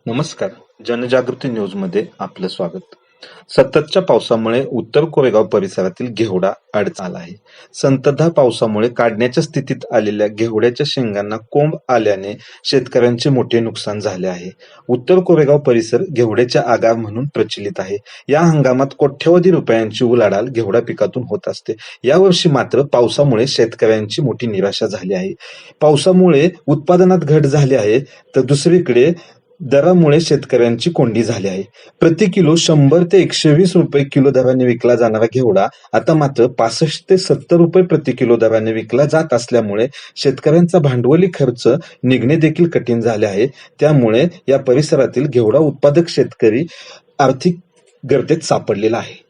नमस्कार. जनजागृती न्यूजमध्ये आपलं स्वागत. सततच्या पावसामुळे उत्तर कोरेगाव परिसरातील घेवडा अडचणीत आला आहे. संततधार पावसामुळे काढण्याच्या स्थितीत आलेल्या घेवड्याच्या शेंगांना कोंब आल्याने शेतकऱ्यांचे मोठे नुकसान झाले आहे. उत्तर कोरेगाव परिसर घेवड्याचे आगार म्हणून प्रचलित आहे. या हंगामात कोट्यवधी रुपयांची उलाढाल घेवडा पिकातून होत असते. यावर्षी मात्र पावसामुळे शेतकऱ्यांची मोठी निराशा झाली आहे. पावसामुळे उत्पादनात घट झाली आहे, तर दुसरीकडे दरामुळे शेतकऱ्यांची कोंडी झाली आहे. प्रति किलो 100 ते 120 रुपये किलो दराने विकला जाणारा घेवडा आता मात्र 65 ते 70 रुपये प्रति किलो दराने विकला जात असल्यामुळे शेतकऱ्यांचा भांडवली खर्च निघणे देखील कठीण झाले आहे. त्यामुळे या परिसरातील घेवडा उत्पादक शेतकरी आर्थिक गर्तेत सापडलेला आहे.